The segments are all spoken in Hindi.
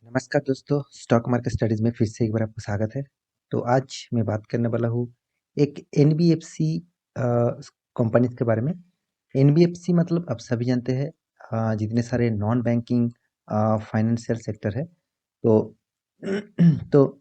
नमस्कार दोस्तों, स्टॉक मार्केट स्टडीज में फिर से एक बार आपका स्वागत है। तो आज मैं बात करने वाला हूँ एक एनबीएफसी कंपनीज के बारे में। एनबीएफसी मतलब आप सभी जानते हैं, जितने सारे नॉन बैंकिंग फाइनेंशियल सेक्टर है। तो तो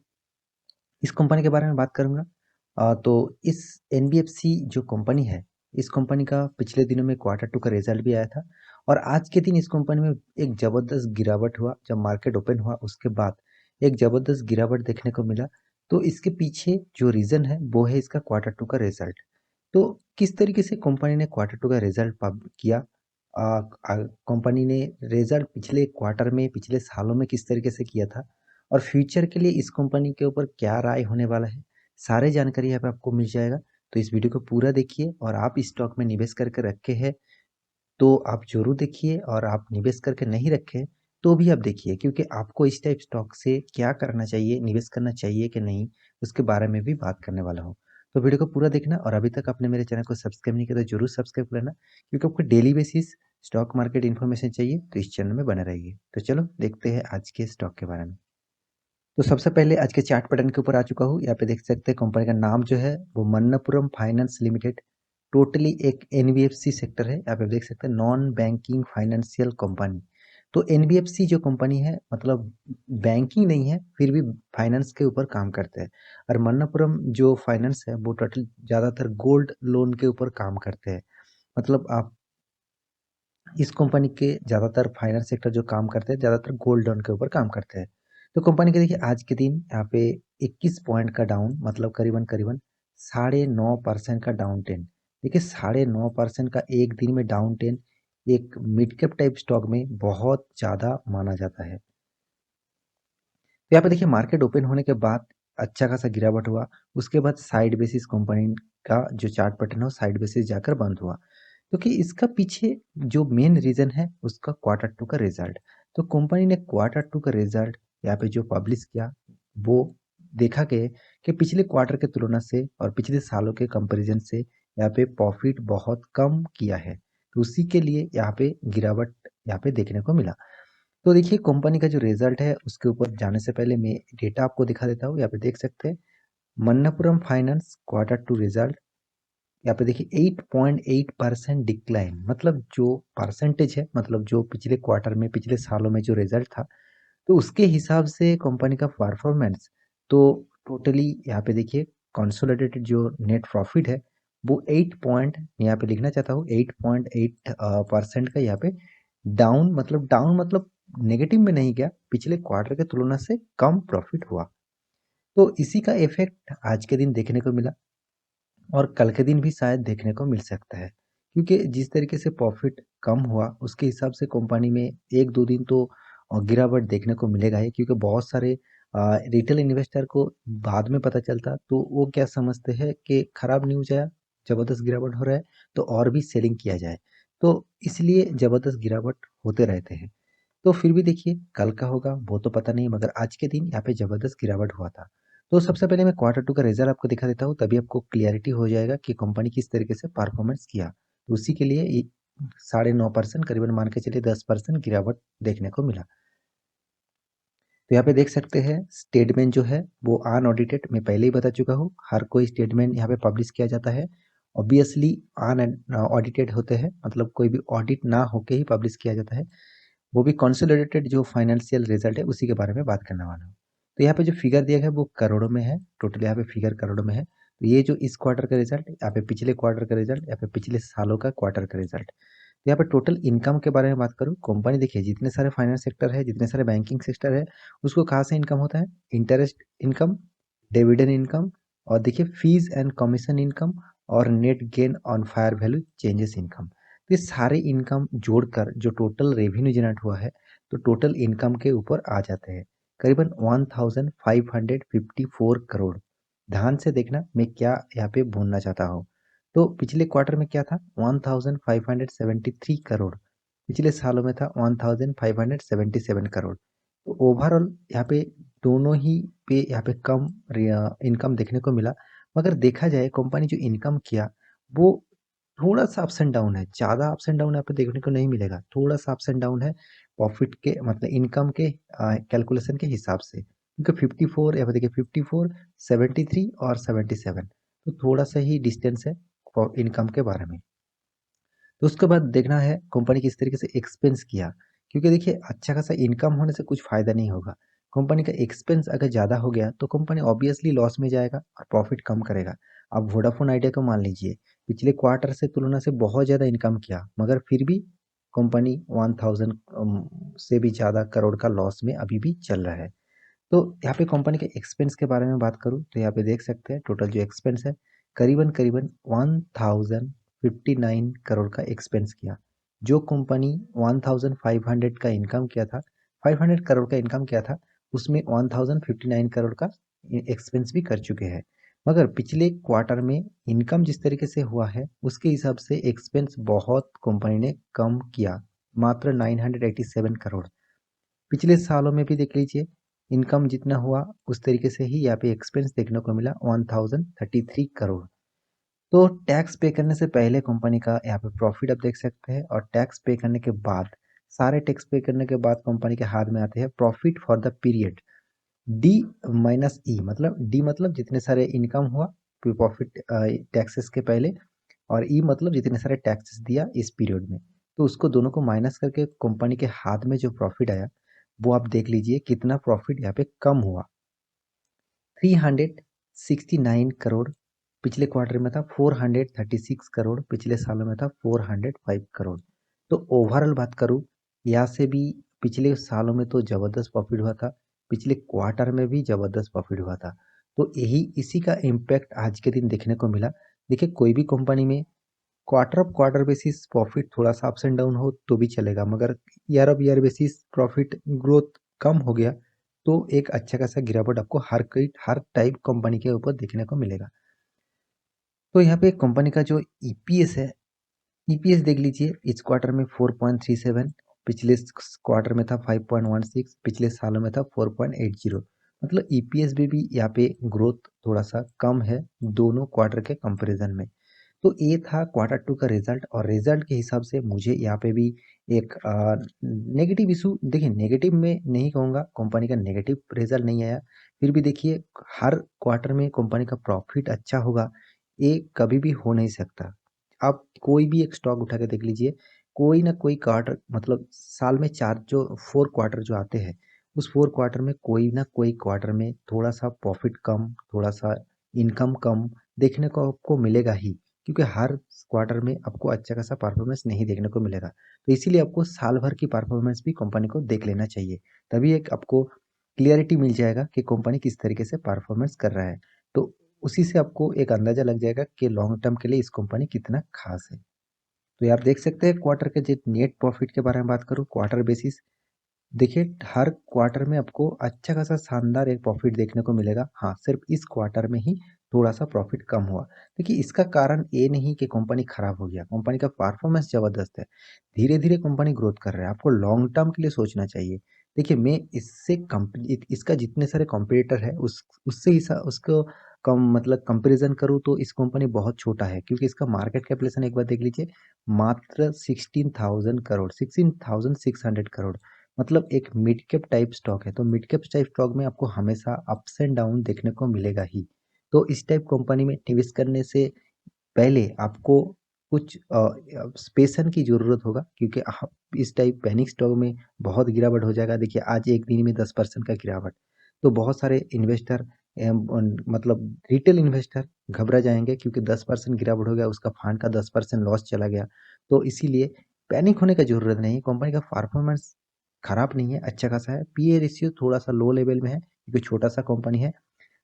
इस कंपनी के बारे में बात करूँगा। तो इस एनबीएफसी जो कंपनी है, इस कंपनी का पिछले दिनों में क्वार्टर टू का रिजल्ट भी आया था और आज के दिन इस कंपनी में एक ज़बरदस्त गिरावट हुआ। जब मार्केट ओपन हुआ उसके बाद एक ज़बरदस्त गिरावट देखने को मिला। तो इसके पीछे जो रीज़न है वो है इसका क्वार्टर टू का रिजल्ट। तो किस तरीके से कंपनी ने क्वार्टर टू का रिजल्ट किया, कंपनी ने रिजल्ट पिछले क्वार्टर में पिछले सालों में किस तरीके से किया था और फ्यूचर के लिए इस कंपनी के ऊपर क्या राय होने वाला है, सारे जानकारी यहाँ पे आपको मिल जाएगा। तो इस वीडियो को पूरा देखिए और आप इस स्टॉक में निवेश करके रखे हैं तो आप ज़रूर देखिए, और आप निवेश करके नहीं रखे तो भी आप देखिए, क्योंकि आपको इस टाइप स्टॉक से क्या करना चाहिए, निवेश करना चाहिए कि नहीं, उसके बारे में भी बात करने वाला हूँ। तो वीडियो को पूरा देखना और अभी तक आपने मेरे चैनल को सब्सक्राइब नहीं किया तो जरूर सब्सक्राइब कर लेना, क्योंकि आपको daily basis stock market information चाहिए तो इस चैनल में बने रहिए। तो चलो देखते हैं आज के स्टॉक के बारे में। तो सबसे पहले आज के चार्ट पैटर्न के ऊपर आ चुका हूँ। यहाँ पे देख सकते हैं कंपनी का नाम जो है वो मन्नपुरम फाइनेंस लिमिटेड। टोटली एक एनबीएफसी सेक्टर है। यहाँ पे देख सकते हैं नॉन बैंकिंग फाइनेंशियल कंपनी। तो एनबीएफसी जो कंपनी है मतलब बैंकिंग नहीं है, फिर भी फाइनेंस के ऊपर काम करते हैं। और मन्नपुरम जो फाइनेंस है वो टोटल ज़्यादातर गोल्ड लोन के ऊपर काम करते हैं। मतलब आप इस कंपनी के ज़्यादातर फाइनेंस सेक्टर जो काम करते हैं ज़्यादातर गोल्ड लोन के ऊपर काम करते हैं। तो कंपनी के देखिए आज के दिन यहाँ पे 21 पॉइंट का डाउन, मतलब करीबन करीबन 9.5% का डाउन टेन। देखिए 9.5% का एक दिन में डाउन टेन एक मिड कैप टाइप स्टॉक में बहुत ज़्यादा माना जाता है। तो यहाँ पे देखिए मार्केट ओपन होने के बाद अच्छा खासा गिरावट हुआ। उसके बाद साइड बेसिस कंपनी का जो चार्ट पैटर्न है वो साइड बेसिस जाकर बंद हुआ, क्योंकि इसका पीछे जो मेन रीजन है उसका क्वार्टर टू का रिजल्ट। तो कंपनी ने क्वार्टर टू का रिजल्ट यहाँ पे जो पब्लिश किया वो देखा गया कि पिछले क्वार्टर के तुलना से और पिछले सालों के कंपैरिजन से यहाँ पे प्रॉफिट बहुत कम किया है। तो उसी के लिए यहाँ पे गिरावट यहाँ पे देखने को मिला। तो देखिए कंपनी का जो रिजल्ट है उसके ऊपर जाने से पहले मैं डेटा आपको दिखा देता हूँ। यहाँ पे देख सकते हैं मन्नपुरम फाइनेंस क्वार्टर टू रिजल्ट। यहाँ पे देखिए 8.8% डिक्लाइन, मतलब जो परसेंटेज है, मतलब जो पिछले क्वार्टर में पिछले सालों में जो रिजल्ट था तो उसके हिसाब से कंपनी का परफॉर्मेंस। तो टोटली यहाँ पे देखिए कंसोलिडेटेड जो नेट प्रॉफिट है वो 8 पॉइंट, यहाँ पे लिखना चाहता हूँ 8.8% का यहाँ पे डाउन मतलब नेगेटिव में नहीं गया, पिछले क्वार्टर के तुलना से कम प्रॉफिट हुआ। तो इसी का इफेक्ट आज के दिन देखने को मिला और कल के दिन भी शायद देखने को मिल सकता है, क्योंकि जिस तरीके से प्रॉफिट कम हुआ उसके हिसाब से कंपनी में एक दो दिन तो गिरावट देखने को मिलेगा ही, क्योंकि बहुत सारे रिटेल इन्वेस्टर को बाद में पता चलता तो वो क्या समझते हैं कि खराब न्यूज है, ज़बरदस्त गिरावट हो रहा है तो और भी सेलिंग किया जाए। तो इसलिए ज़बरदस्त गिरावट होते रहते हैं। तो फिर भी देखिए कल का होगा वो तो पता नहीं, मगर आज के दिन यहाँ पे ज़बरदस्त गिरावट हुआ था। तो सबसे पहले मैं क्वार्टर टू का रिजल्ट आपको दिखा देता हूँ, तभी आपको क्लियरिटी हो जाएगा कि कंपनी किस तरीके से परफॉर्मेंस किया। तो उसी के लिए 9.5% करीबन मान के चलिए 10% गिरावट देखने को मिला। तो यहाँ पे देख सकते हैं स्टेटमेंट जो है वो अनऑडिटेड, मैं पहले ही बता चुका हूँ, हर कोई स्टेटमेंट यहाँ पे पब्लिश किया जाता है ऑब्वियसली अनऑडिटेड होते हैं, मतलब कोई भी ऑडिट ना होके ही पब्लिश किया जाता है। वो भी कंसोलिडेटेड जो फाइनेंशियल रिजल्ट है उसी के बारे में बात करने वाला हूँ। तो यहाँ पे जो फिगर दिया गया है वो करोड़ों में है, टोटल यहाँ पे फिगर करोड़ों में है। तो ये जो इस क्वार्टर का रिजल्ट, यहाँ पे पिछले क्वार्टर का रिजल्ट, यहाँ पे पिछले सालों का क्वार्टर का रिजल्ट। तो यहाँ पे टोटल इनकम के बारे में बात करूँ, कंपनी देखिए जितने सारे फाइनेंस सेक्टर है, जितने सारे बैंकिंग सेक्टर है, उसको कहाँ से इनकम होता है, इंटरेस्ट इनकम, डिविडेंड इनकम, और देखिए फीस एंड कमीशन इनकम, और net gain on fire value changes income. तो ये सारे इनकम जोड़कर जो टोटल रेवेन्यू जनरेट हुआ है तो टोटल इनकम के ऊपर आ जाते हैं करीबन 1554 करोड़। ध्यान से देखना मैं क्या यहाँ पे बोलना चाहता हूँ। तो पिछले क्वार्टर में क्या था, 1573 करोड़, पिछले सालों में था 1577 करोड़। तो ओवरऑल यहाँ पे दोनों ही पे यहाँ पे कम इनकम देखने को मिला। मगर देखा जाए कंपनी जो इनकम किया वो थोड़ा सा अप्स एंड डाउन है, ज़्यादा अप्स एंड डाउन यहाँ पे देखने को नहीं मिलेगा, थोड़ा सा अप्स एंड डाउन है। प्रॉफिट के मतलब इनकम के कैलकुलेशन के हिसाब से, क्योंकि 54 यहाँ पे देखिए 54, 73 और 77, तो थोड़ा सा ही डिस्टेंस है इनकम के बारे में। तो उसके बाद देखना है कंपनी किस तरीके से एक्सपेंस किया, क्योंकि देखिए अच्छा खासा इनकम होने से कुछ फायदा नहीं होगा। कंपनी का एक्सपेंस अगर ज़्यादा हो गया तो कंपनी ऑब्वियसली लॉस में जाएगा और प्रॉफिट कम करेगा। अब वोडाफोन आइडिया को मान लीजिए, पिछले क्वार्टर से तुलना से बहुत ज़्यादा इनकम किया, मगर फिर भी कंपनी 1000 से भी ज़्यादा करोड़ का लॉस में अभी भी चल रहा है। तो यहाँ पे कंपनी के एक्सपेंस के बारे में बात करूँ तो यहाँ पे देख सकते हैं टोटल जो एक्सपेंस है करीबन करीबन 1059 करोड़ का एक्सपेंस किया। जो कंपनी 1500 का इनकम किया था, 500 करोड़ का इनकम किया था, उसमें 1059 करोड़ का एक्सपेंस भी कर चुके हैं। मगर पिछले क्वार्टर में इनकम जिस तरीके से हुआ है उसके हिसाब से एक्सपेंस बहुत कंपनी ने कम किया, मात्र 987 करोड़। पिछले सालों में भी देख लीजिए इनकम जितना हुआ उस तरीके से ही यहाँ पे एक्सपेंस देखने को मिला 1033 करोड़। तो टैक्स पे करने से पहले कंपनी का यहाँ पे प्रॉफिट आप देख सकते हैं, और टैक्स पे करने के बाद, सारे टैक्स पे करने के बाद कंपनी के हाथ में आते हैं profit for the period D minus E, मतलब डी मतलब जितने सारे इनकम हुआ प्रॉफिट टैक्सेस के पहले, और ई मतलब जितने सारे टैक्सेस दिया इस पीरियड में। तो उसको दोनों को माइनस करके कंपनी के हाथ में जो प्रॉफिट आया वो आप देख लीजिए कितना प्रॉफिट यहाँ पे कम हुआ। 369 करोड़ पिछले क्वार्टर में था, 436 करोड़ पिछले सालों में था, 405 करोड़। तो ओवरऑल बात करूँ यहाँ से भी पिछले सालों में तो ज़बरदस्त प्रॉफिट हुआ था, पिछले क्वार्टर में भी ज़बरदस्त प्रॉफिट हुआ था। तो यही इसी का इम्पैक्ट आज के दिन देखने को मिला। देखिए कोई भी कंपनी में quarter of quarter basis profit थोड़ा सा अप्स एंड डाउन हो तो भी चलेगा, मगर year of year basis profit growth कम हो गया तो एक अच्छा खासा गिरावट आपको हर टाइप कंपनी के ऊपर देखने को मिलेगा। तो यहाँ पे कंपनी का जो ईपीएस है, ईपीएस देख लीजिए इस क्वार्टर में 4.37, पिछले क्वार्टर में था 5.16, पिछले सालों में था 4.80। मतलब ईपीएस भी यहाँ पे ग्रोथ थोड़ा सा कम है दोनों क्वार्टर के कंपैरिजन में। तो ये था क्वार्टर टू का रिजल्ट, और रिजल्ट के हिसाब से मुझे यहाँ पे भी एक नेगेटिव इशू, देखिए नेगेटिव में नहीं कहूँगा, कंपनी का नेगेटिव रिजल्ट नहीं आया, फिर भी देखिए हर क्वार्टर में कंपनी का प्रॉफिट अच्छा होगा ये कभी भी हो नहीं सकता। आप कोई भी एक स्टॉक उठा के देख लीजिए, कोई ना कोई क्वार्टर मतलब साल में चार जो 4 क्वार्टर जो आते हैं उस 4 क्वार्टर में कोई ना कोई क्वार्टर में थोड़ा सा प्रॉफिट कम, थोड़ा सा इनकम कम देखने को आपको मिलेगा ही, क्योंकि हर क्वार्टर में आपको अच्छा खासा परफॉर्मेंस नहीं देखने को मिलेगा। तो इसीलिए आपको साल भर की परफॉर्मेंस भी कंपनी को देख लेना चाहिए, तभी एक आपको क्लियरिटी मिल जाएगा कि कंपनी किस तरीके से परफॉर्मेंस कर रहा है। तो उसी से आपको एक अंदाजा लग जाएगा कि लॉन्ग टर्म के लिए इस कंपनी कितना खास है। तो ये आप देख सकते हैं क्वार्टर के जो नेट प्रॉफिट के बारे में बात करूँ क्वार्टर बेसिस, देखिए हर क्वार्टर में आपको अच्छा खासा शानदार एक प्रॉफिट देखने को मिलेगा। हाँ, सिर्फ इस क्वार्टर में ही थोड़ा सा प्रॉफिट कम हुआ। देखिए इसका कारण ये नहीं कि कंपनी खराब हो गया, कंपनी का परफॉर्मेंस ज़बरदस्त है, धीरे धीरे कंपनी ग्रोथ कर रहा है, आपको लॉन्ग टर्म के लिए सोचना चाहिए। देखिए मैं इससे इसका जितने सारे कॉम्पिटिटर है उससे उसको कम मतलब कंपेरिजन करूँ तो इस कंपनी बहुत छोटा है, क्योंकि इसका मार्केट कैपिटलाइजेशन एक बार देख लीजिए, मात्र 16,000 करोड़, 16,600 करोड़, मतलब एक मिड कैप टाइप स्टॉक है। तो मिड कैप टाइप स्टॉक में आपको हमेशा अप्स एंड डाउन देखने को मिलेगा ही। तो इस टाइप कंपनी में निवेश करने से पहले आपको कुछ पेशेंस की ज़रूरत होगा, क्योंकि आप इस टाइप पैनिक स्टॉक में बहुत गिरावट हो जाएगा। देखिए आज एक दिन में 10% का गिरावट, तो बहुत सारे इन्वेस्टर मतलब रिटेल इन्वेस्टर घबरा जाएंगे, क्योंकि 10% गिरावट हो गया, उसका फंड का 10% लॉस चला गया। तो इसीलिए पैनिक होने का ज़रूरत नहीं है, कंपनी का परफॉर्मेंस खराब नहीं है, अच्छा खासा है। पीए रेशियो थोड़ा सा लो लेवल में है क्योंकि छोटा सा कंपनी है,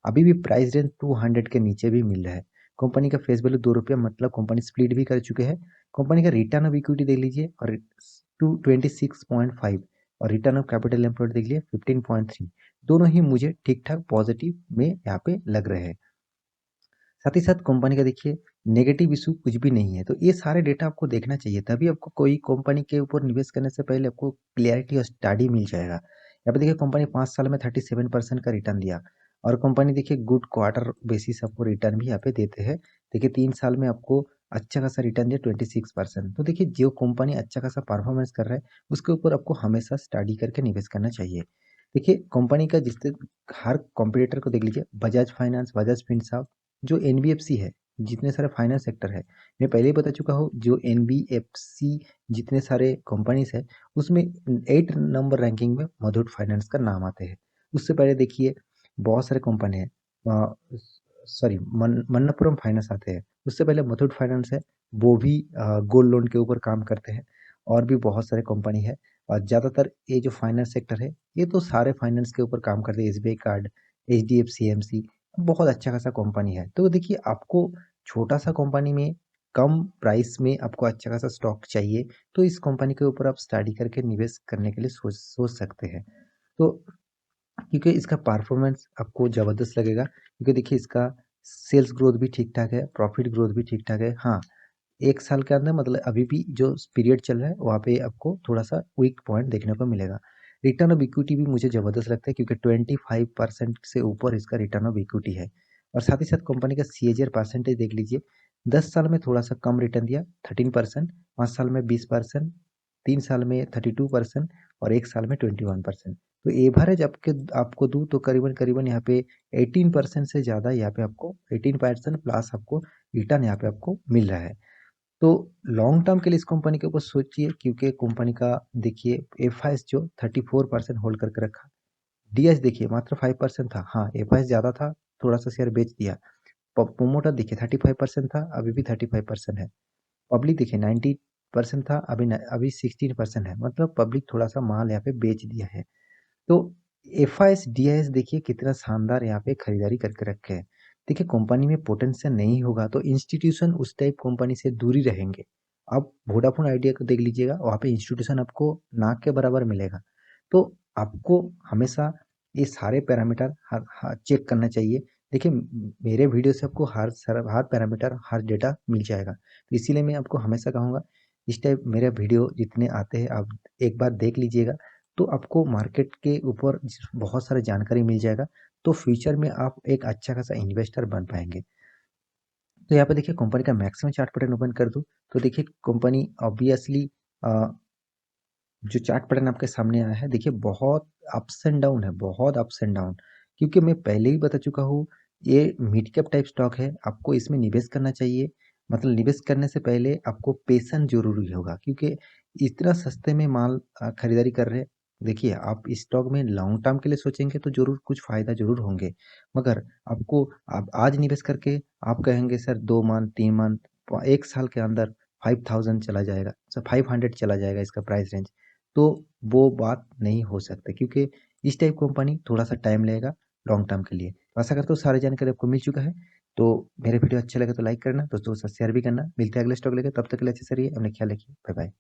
अभी भी प्राइस रेंज 200 के नीचे भी मिल रहा है। कंपनी का फेस वैल्यू 2 रुपया, मतलब कंपनी स्प्लिट भी कर चुके हैं। कंपनी का रिटर्न ऑफ इक्विटी देख लीजिए और 26.5, और रिटर्न ऑफ कैपिटल एम्प्लॉयड देख लीजिए 15.3, दोनों ही मुझे ठीक ठाक पॉजिटिव में यहाँ पे लग रहे हैं। साथ ही साथ कंपनी का देखिए नेगेटिव इशू कुछ भी नहीं है। तो ये सारे डेटा आपको देखना चाहिए, तभी आपको कोई कंपनी के ऊपर निवेश करने से पहले आपको क्लियरिटी और स्टडी मिल जाएगा। यहाँ पे देखिए कंपनी 5 साल में 37% का रिटर्न दिया, और कंपनी देखिए गुड क्वार्टर बेसिस आपको रिटर्न भी यहाँ पे देते हैं। देखिए 3 साल में आपको अच्छा खासा रिटर्न दिया 26%। तो देखिए जो कंपनी अच्छा खासा परफॉर्मेंस कर रहा है उसके ऊपर आपको हमेशा स्टडी करके निवेश करना चाहिए। देखिए कंपनी का जिससे हर कॉम्पिटिटर को देख लीजिए, बजाज फाइनेंस, बजाज फिनसर्व, जो एनबीएफसी है, जितने सारे फाइनेंस सेक्टर है, मैं पहले ही बता चुका हूँ, जो एनबीएफसी जितने सारे कंपनीज है उसमें 8 नंबर रैंकिंग में मुथूट फाइनेंस का नाम आते हैं। उससे पहले देखिए बहुत सारे कंपनी है, सॉरी मन्नपुरम फाइनेंस आते हैं, उससे पहले मुथूट फाइनेंस है, वो भी गोल्ड लोन के ऊपर काम करते हैं। और भी बहुत सारे कंपनी है, और ज़्यादातर ये जो फाइनेंस सेक्टर है ये तो सारे फाइनेंस के ऊपर काम करते हैं, एसबीआई कार्ड, एचडीएफसी एमसी, बहुत अच्छा खासा कंपनी है। तो देखिए आपको छोटा सा कंपनी में कम प्राइस में आपको अच्छा खासा स्टॉक चाहिए, तो इस कंपनी के ऊपर आप स्टडी करके निवेश करने के लिए सोच सोच सकते हैं। तो क्योंकि इसका परफॉर्मेंस आपको ज़बरदस्त लगेगा, क्योंकि देखिए इसका सेल्स ग्रोथ भी ठीक ठाक है, प्रॉफिट ग्रोथ भी ठीक ठाक है। हाँ, 1 साल के अंदर मतलब अभी भी जो पीरियड चल रहा है वहाँ पे आपको थोड़ा सा वीक पॉइंट देखने को मिलेगा। रिटर्न ऑफ इक्विटी भी मुझे ज़बरदस्त लगता है, क्योंकि 25% से ऊपर इसका रिटर्न ऑफ इक्विटी है। और साथ ही साथ कंपनी का सीएजीआर परसेंटेज देख लीजिए, 10 साल में थोड़ा सा कम रिटर्न दिया 13%, 5 साल में 20%, 3 साल में 32% और 1 साल में 21%। तो एवरेज आपको दूँ तो करीबन करीबन यहाँ पे 18% से ज़्यादा, यहाँ पे आपको 18% प्लस आपको रिटर्न यहाँ पे आपको मिल रहा है। तो लॉन्ग टर्म के लिए इस कंपनी के ऊपर सोचिए, क्योंकि कंपनी का देखिए एफआईएस जो 34% होल्ड करके रखा, डीएस देखिए मात्र 5% था। हाँ, एफआईएस ज़्यादा था, थोड़ा सा शेयर बेच दिया। प्रोमोटर देखिए 35% था, अभी भी 35% है। पब्लिक देखिए 90% था, अभी 16% है, मतलब पब्लिक थोड़ा सा माल यहाँ पे बेच दिया है। तो एफआईएस डीआईएस देखिए कितना शानदार यहाँ पे खरीदारी करके रखे हैं। देखिए कंपनी में पोटेंशियल नहीं होगा तो इंस्टीट्यूशन उस टाइप कंपनी से दूरी रहेंगे। आप वोडाफोन आइडिया को देख लीजिएगा, वहाँ पे इंस्टीट्यूशन आपको नाक के बराबर मिलेगा। तो आपको हमेशा ये सारे पैरामीटर हर चेक करना चाहिए। देखिए मेरे वीडियो से आपको हर पैरामीटर हर डेटा मिल जाएगा, तो इसीलिए मैं आपको हमेशा कहूँगा इस टाइप मेरे वीडियो जितने आते हैं आप एक बार देख लीजिएगा, तो आपको मार्केट के ऊपर बहुत सारा जानकारी मिल जाएगा। तो फ्यूचर में आप एक अच्छा खासा इन्वेस्टर बन पाएंगे। तो यहाँ पे देखिए कंपनी का मैक्सिमम चार्ट पैटर्न ओपन कर दूँ, तो देखिए कंपनी ऑब्वियसली जो चार्ट पैटर्न आपके सामने आया है, देखिए बहुत अप्स एंड डाउन है, बहुत अप्स एंड डाउन। क्योंकि मैं पहले ही बता चुका हूँ, ये मिड कैप टाइप स्टॉक है, आपको इसमें निवेश करना चाहिए। मतलब निवेश करने से पहले आपको पेशेंस जरूरी होगा, क्योंकि इतना सस्ते में माल खरीदारी कर रहे हैं। देखिए आप इस स्टॉक में लॉन्ग टर्म के लिए सोचेंगे तो जरूर कुछ फायदा जरूर होंगे, मगर आपको आप आज निवेश करके आप कहेंगे सर 2 मंथ 3 मंथ 1 साल के अंदर 5000 चला जाएगा, सर 500 चला जाएगा इसका प्राइस रेंज, तो वो बात नहीं हो सकता, क्योंकि इस टाइप कंपनी थोड़ा सा टाइम लगेगा लॉन्ग टर्म के लिए। तो आशा करता हूँ सारी जानकारी आपको मिल चुका है। तो मेरे वीडियो अच्छे लगे तो लाइक करना, दोस्तों के साथ शेयर भी करना। मिलते हैं अगले स्टॉक लेकर, तब तक के लिए अच्छे से रहिए, अपने ख्याल रखिए, बाय बाय।